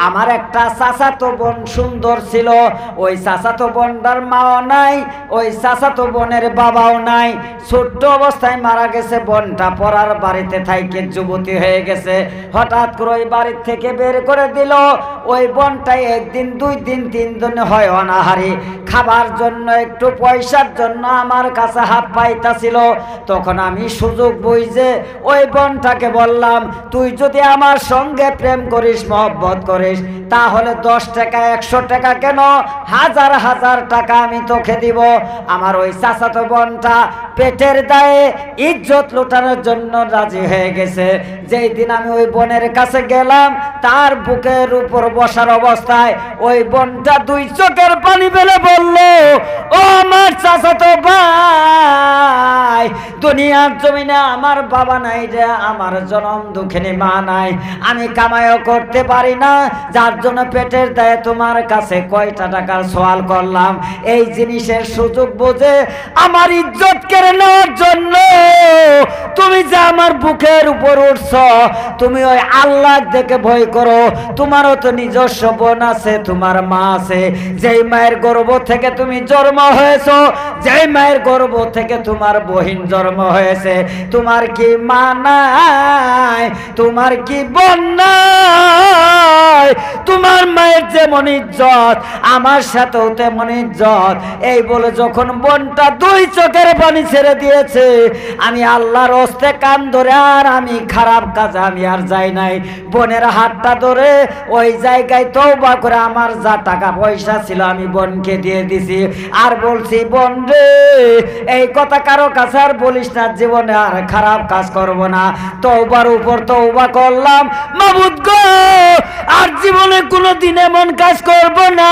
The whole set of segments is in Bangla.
আমার একটা চাচাতো বোন সুন্দর ছিল, ওই চাচাতো বোনটার মাও নাই, ওই চাচাতো বোনের বাবাও নাই, ছোট্ট অবস্থায় মারা গেছে। বোনটা পড়ার বাড়িতে থাইকে যুবতী হয়ে গেছে। হঠাৎ করে ওই বাড়ির থেকে বের করে দিল। ওই বোনটাই একদিন, 2 দিন, 3 দিন হয় অনাহারি, খাবার জন্য একটু পয়সার জন্য আমার কাছে হাত পাইতাছিল। তখন আমি সুযোগ বুঝে ওই বোনটাকে বললাম, তুই যদি আমার সঙ্গে প্রেম করিস, মহব্বত করিস, তাহলে 10 টাকা 100 টাকা কেন, 1000 টাকা আমি তোকে দিব। আমার ওই চাচাতো বোনটা পেটের দায়ে ইজ্জত লুটানোর জন্য রাজি হয়ে গেছে। যেই দিন আমি ওই বোনের কাছে গেলাম, তার বুকের উপর বসার অবস্থায় ওই বোনটা 2 চোখের পানি ফেলে বলল, ও আমার চাচাতো ভাই, দুনিয়ার জমিনে আমার বাবা নাই রে, আমার জনম দুঃখিনী মা নাই, আমি কামাইও করতে পারি না, যার জন্য পেটের দায়ে তোমার কাছে কয়টা টাকার সওয়াল করলাম। এই জিনিসের সুযোগ বুঝে আমার ইজ্জত কেড়ে নেওয়ার জন্য তুমি যে আমার বুকের উপর উঠছ, তুমি ওই আল্লাহ দেখে ভয় করো। তোমারও তো নিজস্ব বোন আছে, তোমার মা আছে, যেই মায়ের গর্ভ থেকে তুমি জন্ম হয়েছ, যেই মায়ের গর্ভ থেকে তোমার বহিন জন্ম হয়েছে, তোমার কি মা নাই? তোমার কি বোন নাই? তোমার মায়ের যেমন ইজ্জত, আমার সাথেও তেমন ইজ্জত। এই বলে যখন বোনটা 2 চোখের পানি ছেড়ে দিয়েছে, আমি আল্লাহর হস্তে কান ধরে আর আমি খারাপ কাজ আমি আর যাই নাই। বোনের হাতটা ধরে ওই জায়গায় তওবা করে আমার যা টাকা পয়সা ছিল আমি বোনকে দিয়ে দিছি। আর বলছি, বোন রে, এই কথা কারো কাছে আর বলিস না, জীবনে আর খারাপ কাজ করব না। তওবার উপর তওবা করলাম, মাবুদ গো, আর জীবনে কোনোদিন এমন কাজ করব না,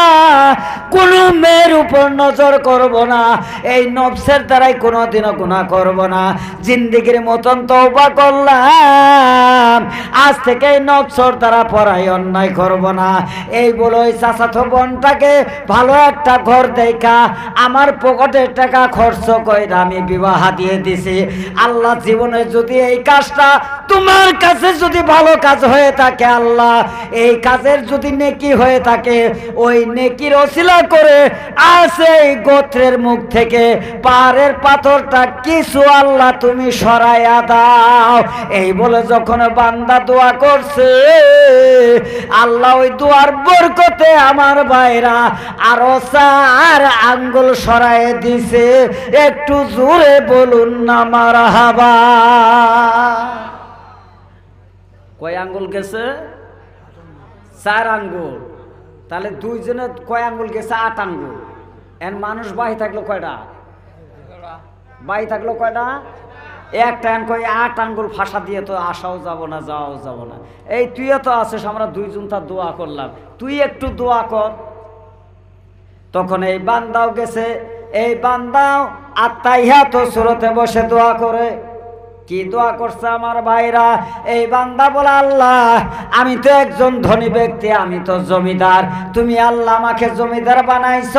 কোনো মেয়ের উপর নজর করব না, এই নফসের দ্বারাই কোনোদিনও গুনাহ করব না। জিন্দেগির মতন তওবা করলাম, আজ থেকে এই নফসের দ্বারা পরাই অন্যায় করব না। এই বলে ওই চাচাতো বোনটাকে ভালো একটা ঘর দেখা আমার পকেটের টাকা খরচ করে আমি বিবাহ দিয়ে দিছি। আল্লাহ, জীবনে যদি এই কাজটা তোমার কাছে যদি ভালো কাজ হয়ে থাকে, আল্লাহ এই কাজের যদি নেকি হয়ে থাকে, ওই নেকির ওসিলা করে আছে এই গোত্রের মুখ থেকে পাহাড়ের পাথরটা কিছু আল্লাহ তুমি সরাইয়া দাও। এই বলে যখন বান্দা দোয়া করছে, আল্লাহ ওই দোয়ার বরকতে আমার ভাইরা আরো 4 আঙ্গুল সরাইয়ে দিছে। একটু জোরে বলুন না মারহাবা। কয় আঙ্গুল গেছে? 4 আঙ্গুল। তাহলে 2 জনে কয় আঙ্গুল গেছে? 8 আঙ্গুল। এর মানুষ বাই থাকলো কয়টা? বাই থাকলো কয়টা? একটা। এন কই 8 আঙ্গুল ফাঁসা দিয়ে তো আসাও যাব না, যাওয়াও যাব না। এই তুইও তো আছিস, আমরা 2 জন তার দোয়া করলাম, তুই একটু দোয়া কর। তখন এই বান্দাও গেছে, এই বান্দাও আত্মাইহাত সূরতে বসে দোয়া করে। কি দোয়া করছে আমার ভাইরা? এই বান্দা বলে, আল্লাহ আমি তো একজন ধনী ব্যক্তি, আমি তো জমিদার, তুমি আল্লাহ আমাকে জমিদার বানাইছ।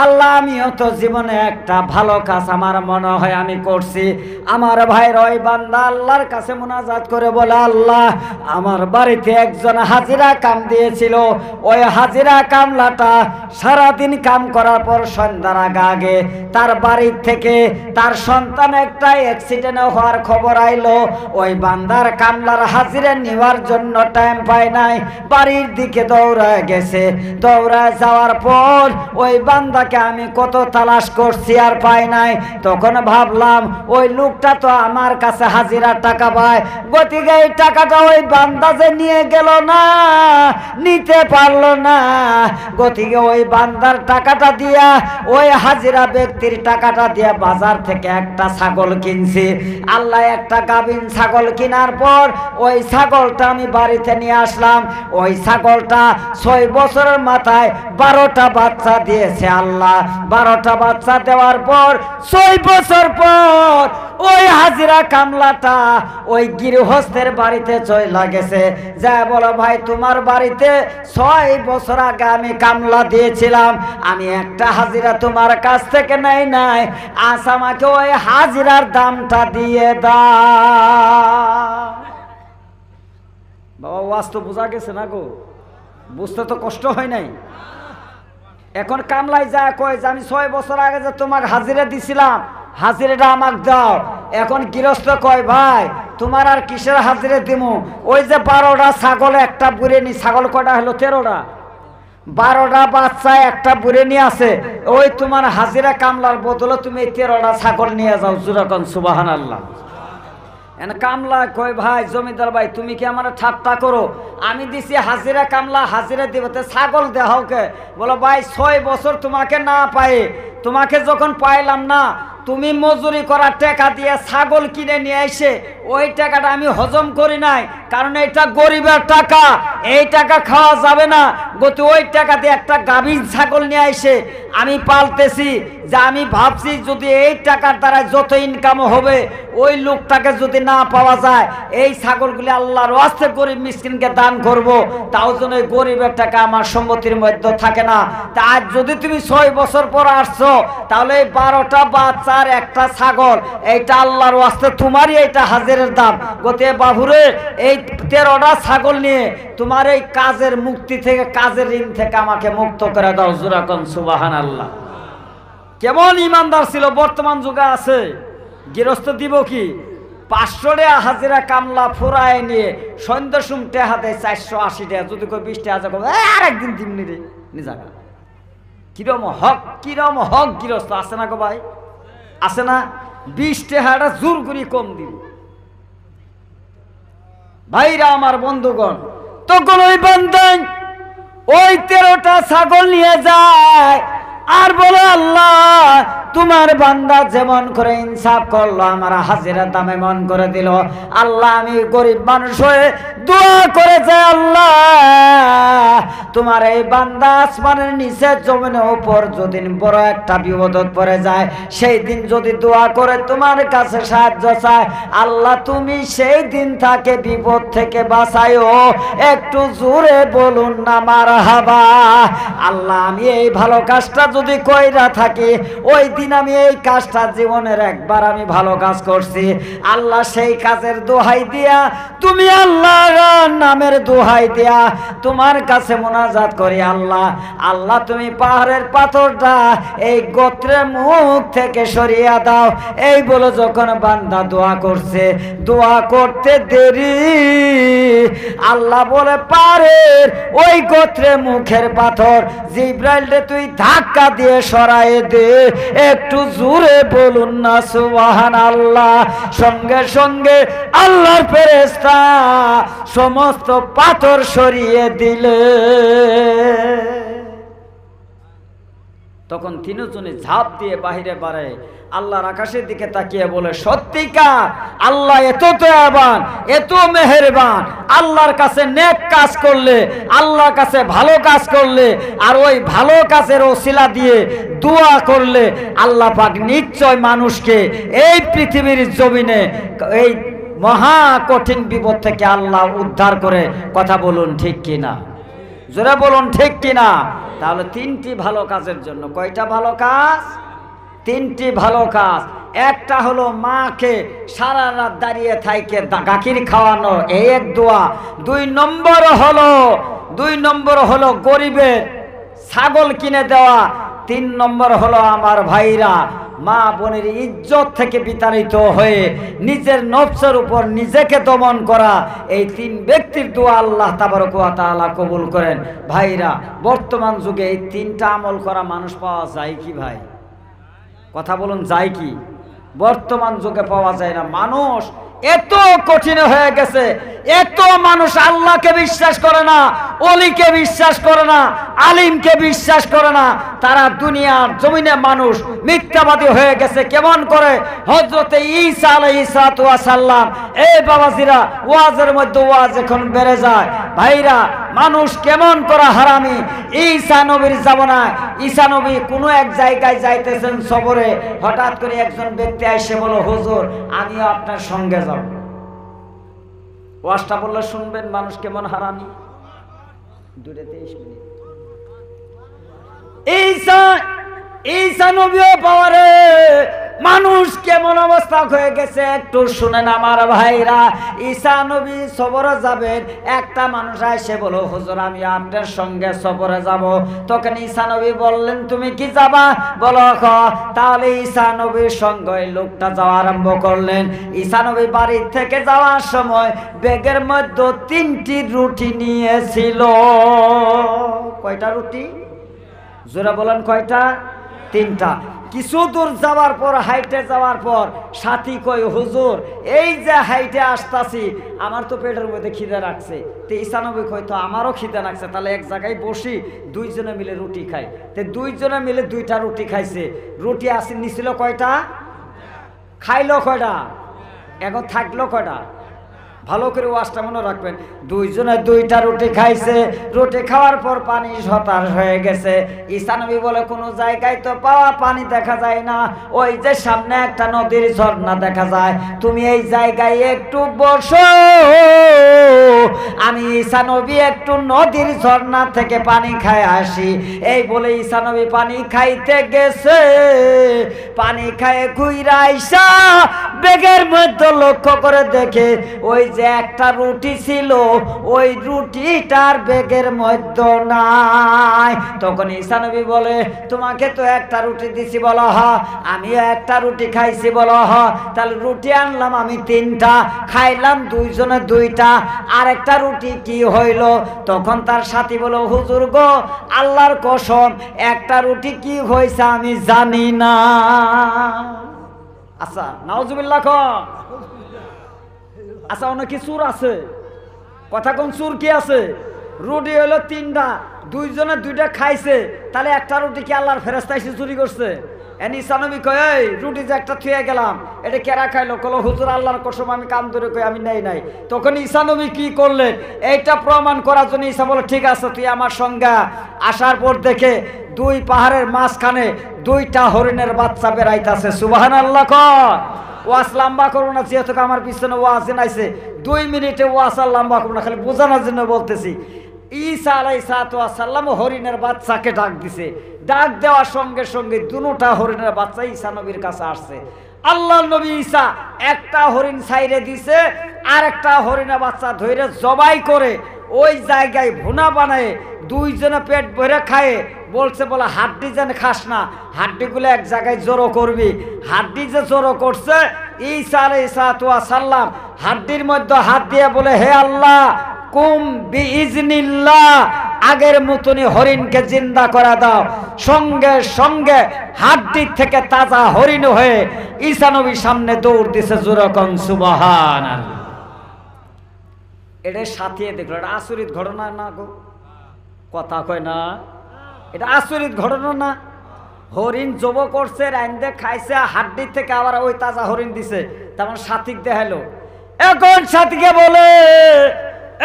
আল্লাহ আমিও তো জীবনে একটা ভালো কাজ আমার মনে হয় আমি করছি। আমার ভাইরা ওই বান্দা আল্লাহর কাছে মুনাজাত করে বলে, আল্লাহ আমার বাড়িতে একজন হাজিরা কাম দিয়েছিল, ওই হাজিরা কামলাটা সারাদিন কাম করার পর সন্ধ্যার আগে তার বাড়ির থেকে তার সন্তান একটা অ্যাক্সিডেন্ট হওয়ার খবর আইলো। ওই বান্দার কামলার হাজিরা নেওয়ার জন্য টাইম পায় নাই, বাড়ির দিকে দৌড়ায় গেছে। দৌড়ায় যাওয়ার পর ওই বান্দাকে আমি কত তালাশ করছি আর পাই নাই। তখন ভাবলাম ওই লোকটা তো আমার কাছে হাজিরার টাকা পায়, গতিকে এই টাকাটা ওই বান্দা যে নিয়ে গেল না, নিতে পারলো না, গতিকে ওই বান্দার টাকাটা দিয়া, ওই হাজিরা ব্যক্তির টাকাটা দিয়া বাজার থেকে একটা ছাগল কিনছি। আল্লাহ, একটা গাভীন ছাগল কেনার পর ওই ছাগলটা আমি বাড়িতে নিয়ে আসলাম। ওই ছাগলটা 6 বছরের মাথায় 12টা বাচ্চা দিয়েছে। আল্লাহ, 12টা বাচ্চা দেওয়ার পর 6 বছর পর ওই হাজিরা কামলাটা ওই গৃহস্থের বাড়িতে চলে গেছে। যা বলো, ভাই তোমার বাড়িতে 6 বছর আগে আমি কামলা দিয়েছিলাম, আমি একটা হাজিরা তোমার কাছ থেকে নেই নাই, আজ আমাকে ওই হাজিরার দামটা দিয়ে দাও। বাবা ওয়াজ তো বোঝা গেছে না গো, বুঝতে তো কষ্ট হয় নাই। এখন কামলাই যায় কয় যে আমি 6 বছর আগে যে তোমাকে হাজিরা দিছিলাম, হাজিরাটা আমাকে দাও। এখন গৃহস্থ কয় ভাই তোমার আর কিসের হাজিরা দিমু, ওই যে 12টা ছাগল একটা বুড়ে নি, ছাগল কয়টা হলো 13টা, 12টা বাচ্চা একটা বুড়ে নিয়ে আছে, ওই তোমার হাজিরা কামলার বদলে তুমি 13টা ছাগল নিয়ে যাও। যেরকম সুবহানাল্লাহ। কামলা কয় ভাই জমিদার ভাই তুমি কি আমার ঠাট্টা করো, আমি দিছি হাজিরা কামলা হাজিরা দিব, ছাগল দেহাওকে। বলো ভাই 6 বছর তোমাকে না পাই, তোমাকে যখন পাইলাম না, তুমি মজুরি করা টাকা দিয়ে ছাগল কিনে নিয়ে এসে ওই টাকাটা আমি হজম করি নাই, কারণ এটা গরিবের টাকা, এই টাকা খাওয়া যাবে না। গতি ওই টাকা দিয়ে একটা গাভীর ছাগল নিয়ে এসে আমি পালতেছি, যে আমি ভাবছি যদি এই টাকার দ্বারা যত ইনকাম হবে ওই লোকটাকে যদি না পাওয়া যায়, এই ছাগলগুলি আল্লাহর ওয়াস্তে গরিব মিসকিনকে দান করব, তাও যেন এই গরিবের টাকা আমার সম্পত্তির মধ্যে থাকে না। তা আজ যদি তুমি 6 বছর পর আসছো, তাহলে এই 12টা বাচ্চার একটা ছাগল, এইটা আল্লাহর ওয়াস্তে তোমারই এইটা হাজিরের দাম। গতি বাবুরে এই 13টা ছাগল নিয়ে তোমার এই কাজের মুক্তি থেকে, কাজের ঋণ থেকে আমাকে মুক্ত করে দাও। যেরকম সুবহানাল্লাহ। কেমন ইমানদার ছিল, বর্তমান যুগে আছে। গৃহস্থ দিব কি 500 টাকা হাজিরা কামলা ফুরায় নিয়ে সন্ধ্যা সুমটে হাতে 480 টাকা, যদি কই 20 টাকা আর একদিন দিমনি রে নিজাগা। কিরম হক গৃহস্থ আছে না গো ভাই, আছে না? 20 টাকাটা জোর করি কম দিন। ভাইরা আমার বন্ধুগণ, তখন ওই বান্দাই ওই 13টা ছাগল নিয়ে যায় আর বলে আল্লাহ তোমার বান্দা যেমন করে ইনসাফ করলো আমার হাজিরার দামে মন করে দিল। আল্লাহ আমি গরিব মানুষ হয়ে দোয়া করে যাই, আল্লাহ তোমার এই বান্দা আসমানের নিচে জমিনের উপর যদি বড় একটা বিপদত পড়ে যায়, সেই দিন যদি দোয়া করে তোমার কাছে সাহায্য চায়, আল্লাহ তুমি সেই দিন তাকে বিপদ থেকে বাঁচাইও। একটু জোরে বলুন না মারহাবা। আল্লাহ আমি এই ভালো কাজটা যদি কইরা থাকি, ওই দিন আমি এই কাজটা জীবনের একবার আমি ভালো কাজ করছি, আল্লাহ সেই কাজের দোহাই দিয়া, তুমি আল্লাহর নামের দোহাই দিয়া তোমার কাছে মোনাজাত করি, আল্লাহ আল্লাহ তুমি পাহাড়ের পাথরটা এই গোত্রের মুখ থেকে সরিয়ে দাও। এই বলে যখন বান্দা দোয়া করছে, দোয়া করতে দেরি, আল্লাহ বলে পাহাড়ের ওই গোত্রের মুখের পাথর জিব্রাইল রে তুই ধাক্কা দিয়ে সরায়ে দে। একটু জোরে বলুন না সুবহানাল্লাহ। সঙ্গে সঙ্গে আল্লাহর ফেরেশতা সমস্ত পাথর সরিয়ে দিলে। তখন তিনজনে ঝাঁপ দিয়ে বাহিরে বাড়ায়, আল্লাহর আকাশের দিকে তাকিয়ে বলে সত্যিকার আল্লাহ এত দয়াবান, এত মেহেরবান। আল্লাহর কাছে নেক কাজ করলে, আল্লাহর কাছে ভালো কাজ করলে, আর ওই ভালো কাজের ওসিলা দিয়ে দোয়া করলে আল্লাহ পাক নিশ্চয় মানুষকে এই পৃথিবীর জমিনে এই মহা কঠিন বিপদ থেকে আল্লাহ উদ্ধার করে। কথা বলুন ঠিক কিনা, জোরে বলুন ঠিক কিনা। তাহলে 3টি ভালো কাজের জন্য, কয়টা ভালো কাজ? 3টি ভালো কাজ। একটা হলো মাকে সারা রাত দাঁড়িয়ে থাইকে গাখির খাওয়ানো, এই এক দোয়া। 2 নম্বর হলো গরিবের ছাগল কিনে দেওয়া। 3 নম্বর হলো আমার ভাইরা মা বোনের ইজ্জত থেকে বিতাড়িত হয়ে নিজের নফসের উপর নিজেকে দমন করা। এই 3 ব্যক্তির দোয়া আল্লাহ তাবারক ওয়া তাআলা কবুল করেন। ভাইরা বর্তমান যুগে এই 3টা আমল করা মানুষ পাওয়া যায় কি ভাই? কথা বলুন, যায় কি? বর্তমান যুগে পাওয়া যায় না। মানুষ এত কঠিন হয়ে গেছে, এত মানুষ আল্লাহকে বিশ্বাস করে না, ওলিকে বিশ্বাস করে না, আলিমকে বিশ্বাস করে না। তারা দুনিয়ার জমিনে মানুষ মিথ্যাবাদী হয়ে গেছে। কেমন করে? হযরতে ঈসা আলাইহিস সালাতু ওয়াস সালাম, এই বাবাজিরা ওয়াজের মধ্যে ওয়াজ এখন বেড়ে যায়। ভাইরা মানুষ কেমন করে হারামি। ঈসা নবীর জামানায় ঈসা নবী কোনো এক জায়গায় যাইতেছেন সফরে, হঠাৎ করে একজন ব্যক্তি এসে বলল হুজুর আমিও আপনার সঙ্গে যাব। ওয়াজটা বললে শুনবেন মানুষ কেমন হারামি। 2:23 মিনিট। ঈসা নবীও পাওয়ারে মানুষ কেমন অবস্থা হয়ে গেছে একটু শুনেন আমার ভাইরা। ঈসা নবী সফরে যাবেন, একটা মানুষ এসে বলো হুজুর আমি আপনার সঙ্গে সফরে যাব। তখন ঈসা নবী বললেন তুমি কি যাবা? বলো তাহলে ঈসা নবীর সঙ্গে লোকটা যাওয়া আরম্ভ করলেন। ঈসা নবী বাড়ির থেকে যাওয়ার সময় ব্যাগের মধ্যে 3টি রুটি নিয়েছিল। কয়টা রুটি? জোরে বলেন কয়টা? 3টা। কিছু দূর যাওয়ার পর, হাইটে যাওয়ার পর সাথী কই হুজুর এই যে হাইটে আসতাছি আমার তো পেটের মধ্যে খিদে রাখছে। তো ঈসা নবী কই তো আমারও খিদে রাখছে, তাহলে এক জায়গায় বসি দুইজনে মিলে রুটি খাই। তো দুইজনে মিলে 2টা রুটি খাইছে। রুটি আসি নিছিল কয়টা? খাইলো কয়টা? এখন থাকলো কয়টা? ভালো করে ওয়াজটা মনে রাখবেন। দুইজনে 2টা রুটি খাইছে। রুটি খাওয়ার পর পানি হতাশ হয়ে গেছে। ঈসা নবী বলে কোনো জায়গায় তো পাওয়া পানি দেখা যায় না, ওই যে সামনে একটা নদীর ঝর্ণা দেখা যায়, তুমি এই জায়গায় একটু বসো, আমি ঈসা নবী একটু নদীর ঝর্ণা থেকে পানি খাই আসি। এই বলে ঈসা নবী পানি খাইতে গেছে। পানি খায় ঘুইরা আইসা ব্যাগের মধ্যে লক্ষ্য করে দেখে ওই যে একটা রুটি ছিল ওই রুটিটার ব্যাগের মধ্যে নাই। তখন ঈসা নবী বলে তোমাকে তো একটা রুটি দিছি, বলো হ। আমিও একটা রুটি খাইছি, বলো হ। তাহলে রুটি আনলাম আমি 3টা, খাইলাম দুইজনে 2টা, আর একটা রুটি কি হইল? তখন তার সাথী বলো হুজুর গো আল্লাহর কসম একটা রুটি কি হয়েছে আমি জানি না। আচ্ছা নাউজুবিল্লাহ ক। আচ্ছা অনেক চুর আছে, কথা কোন চুর কি আছে? রুটি হইলো 3টা, দুইজনে 2টা খাইছে, তাহলে একটা রুটি কি আল্লাহর ফেরেশতা এসে চুরি করছে? ঈসা নবী কয় এই রুটি যে একটা থুয়ে গেলাম এটা কেরা খাইলো? কলো হুজুর আল্লাহর কসম আমি কাম ধরে কই আমি নাই। তখন ঈসা নবী কি করলেন এইটা প্রমাণ করার জন্য ঈসা বলে ঠিক আছে তুই আমার সঙ্গে। আসার পর দেখে 2 পাহাড়ের মাঝখানে 2টা হরিণের বাচ্চা বেড়াইতেছে। সুবহানাল্লাহ কয়। ওয়াজ লম্বা করবো না, যেহেতু আমার পিছনে ওয়াজ নাইছে 2 মিনিটে ওয়াজ আর লম্বা করবো না, খালি বোঝানোর জন্য বলতেছি। ঈসা আলাইহিস সালাম হরিণের বাচ্চাকে ডাক দিছে। ডাক দেওয়ার সঙ্গে সঙ্গে 2টা হরিণের বাচ্চা ঈসা নবীর কাছে আসছে। আল্লাহ নবী ঈসা একটা হরিণ ছাইরে দিছে, আর একটা হরিণের বাচ্চা ধরে জবাই করে ওই জায়গায় ভুনা বানায় দুইজনে পেট ভরে খায়। বলছে বলে হাড্ডি যেন খাস না, হাড্ডিগুলো এক জায়গায় জড়ো করবি। হাড্ডি যে জড়ো করছে ঈসা আলাইহিস সালাম হাড্ডির মধ্যে হাত দিয়ে বলে হে আল্লাহ কুম বিইজনিল্লাহ, আগের মতনই হরিণকে জিন্দা করে দাও। সঙ্গে সঙ্গে হাড্ডির থেকে তাজা হরিণ হয়ে ঈসা নবীর সামনে দৌড় দিছে। জোরে কোন সুবহানাল্লাহ। এটা সাথে দেখলো, এটা আচরিত ঘটনা না গো? কথা কয় না, এটা আচরিত ঘটনা না? হরিণ জব করছে, রাইন্দে খাইছে, হাড্ডির থেকে আবার ওই তাজা হরিণ দিছে, তেমন সাথীক দেখাইলো। এখন সাথীকে বলে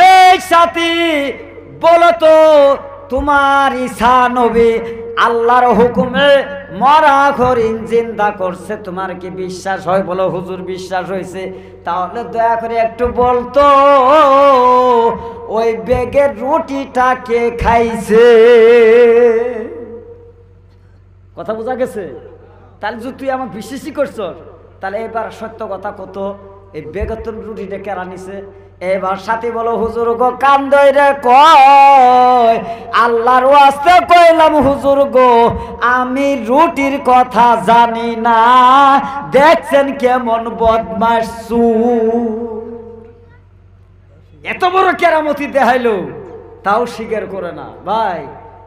এই সাথী বলো তো তোমার ঈসা নবী আল্লাহর হুকুমে মরা হরিণ জিন্দা করছে, তোমার কি বিশ্বাস হয়? বলো হুজুর বিশ্বাস হয়েছে। তাহলে দয়া করে একটু বলতো ওই ব্যাগের রুটিটা কে খাইছে? কথা বোঝা গেছে? তাহলে যদি তুই আমার বিশ্বাসই করছ, তাহলে এবার সত্য কথা কত, এই ব্যাগের রুটিটা কেরা নিছে? এবার সাথী বলো হুজুর গো কান ধরে কয় আল্লাহর ওয়াস্তে কইলাম হুজুর গো আমি রুটির কথা জানি না, দেখছেন কেমন বদমাশ চোর। এত বড় কেরামতি দেখাইলো তাও স্বীকার করে না। ভাই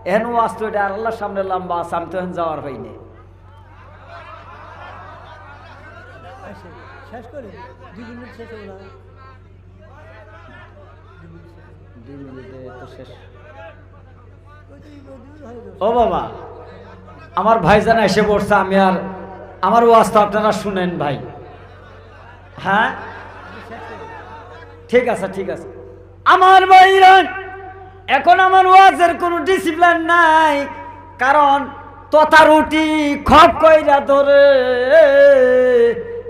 এহেন ওয়াজ তো এটা আল্লাহর সামনে লম্বা আছে, আমি তো এখন যাওয়ার হয়নি। শেষ করে 2 মিনিট শেষ হলো না, 2 মিনিটে তো শেষ। ও বাবা আমার ভাইজান এসে পড়ছে, আমি আর আমার ওয়াজটা আপনারা শুনেন ভাই। হ্যাঁ ঠিক আছে ঠিক আছে। আমার ভাইরান এখন আমার ওয়াজের কোনো ডিসিপ্লিন নাই, কারণ তথা রুটি খপ কইরা ধরে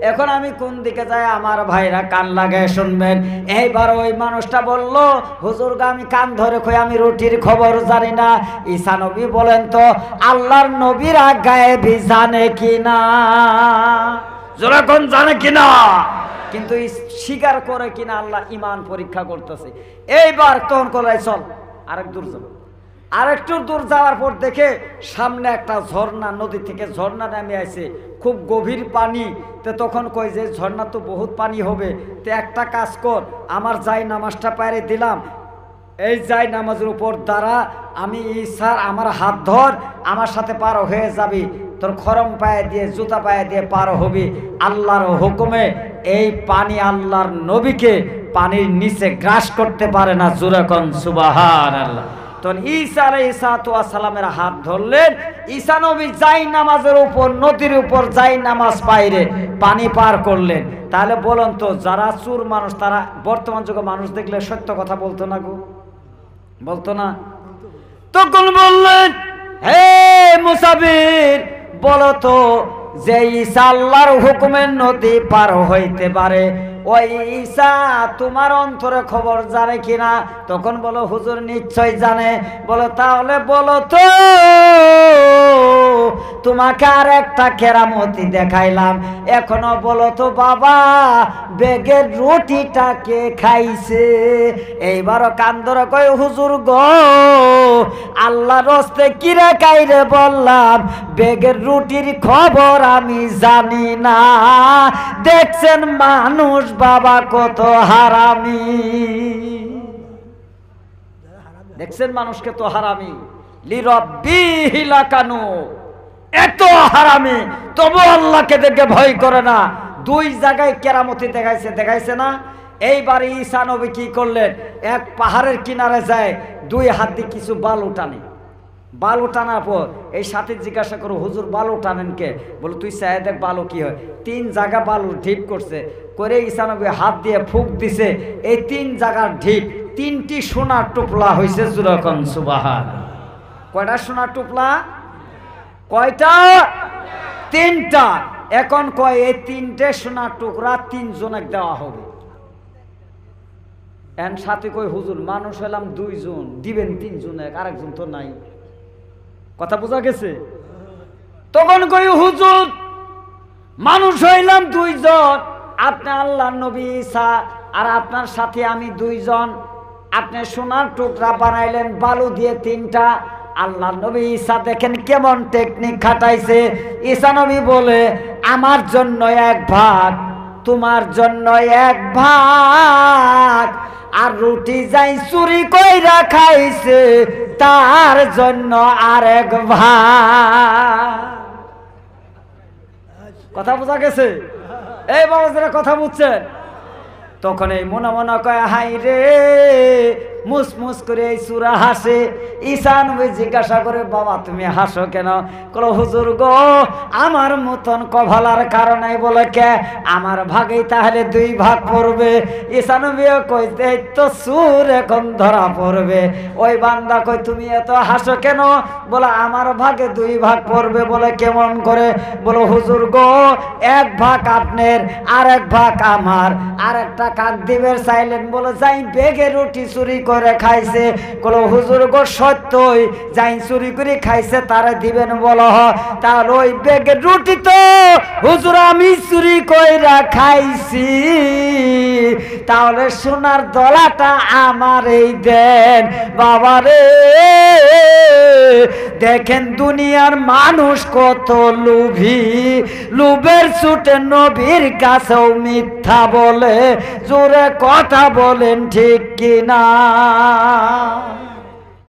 এখন আমি কোন দিকে যাই আমার ভাইরা কান লাগায় শুনবেন। এইবার ওই মানুষটা বলল, হুজুর গো আমি কান ধরে কই আমি রুটির খবর জানি না। ঈসা নবী বলেন তো আল্লাহর নবীরা গায়েবী জানে কিনা? যখন জানে কিনা, কিন্তু স্বীকার করে কিনা আল্লাহ ইমান পরীক্ষা করতেছে। এইবার তখন করে চল আরেক দূর যাব। আরেকটু দূর যাওয়ার পর দেখে সামনে একটা ঝর্ণা, নদী থেকে ঝর্ণা নামে আসে, খুব গভীর পানি। তো তখন কই যে ঝর্ণা তো বহুত পানি হবে, তো একটা কাজ কর, আমার যাই নামাজটা পায়ে দিলাম, এই যাই নামাজের উপর দ্বারা আমি ঈসার আমার হাত ধর, আমার সাথে পার হয়ে যাবি, তোর খরম পায়ে দিয়ে জুতা পায়ে দিয়ে পার হবি। আল্লাহর হুকুমে এই পানি আল্লাহর নবীকে পানির নিচে গ্রাস করতে পারে না। জোরে কোন সুবহানাল্লাহ। তখন ঈসা আলাইহিস সালামের হাত ধরলেন। ঈসা নবী যাই নামাজের উপর, নদীর উপর যাই নামাজ পাইরে পানি পার করলেন। তাহলে বলুন তো যারা চুর মানুষ তারা বর্তমান যুগে মানুষ দেখলে সত্য কথা বলতো না গো? বলতো না? তখন বললেন, হে মুসাফির বলো তো যে ঈসা আল্লাহর হুকুমের নদী পার হইতে পারে, ওই ঈসা তোমার অন্তরে খবর জানে কিনা? তখন বলো হুজুর নিশ্চয় জানে। বলো তাহলে বলো তো তোমাকে আর একটা কেরামতি দেখাইলাম, এখনো বলো তো বাবা বেগের রুটিটা কে খাইছে? এইবারও কান্দরে কই হুজুর গো আল্লাহর রাস্তে কিরে কাইরে বললাম বেগের রুটির খবর আমি জানি না। দেখছেন মানুষ বাবা কত হারামি, দেখছেন মানুষকে তো হারামি। লিরাব্বিহি লাকানু, এত হারামি তবু আল্লাহকে দেখে ভয় করে না। দুই জায়গায় কেরামতি দেখাইছে না? এইবার ঈসা নবী কি করলেন, এক পাহাড়ের কিনারে যায়, দুই হাত দিয়ে কিছু বালু টানে। বালু টানার পর এই সাথে জিজ্ঞাসা করো হুজুর বালু টানেন কে? বলো তুই চাই দেখ বালু কি হয়। 3 জায়গা বালুর ঢিপ করছে, করে ঈসা নবী হাত দিয়ে ফুঁক দিছে, এই 3 জায়গার ঢিপ 3টি সোনার টুপলা হয়েছে। যখন সুবহানাল্লাহ। কয়টা সোনার টুপলা? কয়টা? 3টা। এখন কয় এই 3টে সোনার টুকরা 3 জনকে দেওয়া হবে। এন সাথে কই হুজুর মানুষ হলাম 2 জন, দিবেন 3 জনে, আরেকজন তো নাই। কথা বোঝা গেছে? তখন কই হুজুর মানুষ হইলাম 2 জন, আপনি আল্লাহর নবী ঈসা আর আপনার সাথে আমি 2 জন, আপনি সোনার টুকরা বানাইলেন বালু দিয়ে 3টা। আল্লাহর নবী ঈসা দেখেন কেমন টেকনিক খাটাইছে। ঈসা নবী বলে আমার জন্য 1 ভাগ, তোমার জন্য 1 ভাগ, আর রুটি যাই চুরি কইরা খাইছে তার জন্য আরেক ভাগ। কথা বোঝা গেছে? এই বাবা যারা কথা বুঝছেন, তখন এই মনে মনে কয় হাই রে, মুসমুস করে এই সুরা হাসে। ঈসা নবী জিজ্ঞাসা করে বাবা তুমি হাসো কেন? কল হুজুর গো আমার মতন কভালার কারণে। বলে কে? আমার ভাগেই তাহলে 2 ভাগ পড়বে। ঈসা নবীও কইতে তো সুর এখন ধরা পড়বে। ওই বান্দা কই তুমি এত হাসো কেন? বলে আমার ভাগে 2 ভাগ পড়বে। বলে কেমন করে? বলো হুজুর গো 1 ভাগ আপনার আর 1 ভাগ আমার। আর একটা কাক দিবের চাইলেন, বলে যাই বেগে রুটি চুরি করে খাইছে। বলো হুজুর গো সত্যই যাই চুরি করে খাইছে তারে দিবেন? বলো তাহলে ওই বেগের রুটি তো হুজুর আমি চুরি কইরা খাইছি, তাহলে সোনার দলাটা আমারই দেন। বাবারে দেখেন দুনিয়ার মানুষ কত লোভী, লোভের ছুটে নবীর কাছেও মিথ্যা বলে। জোরে কথা বলেন ঠিক কিনা?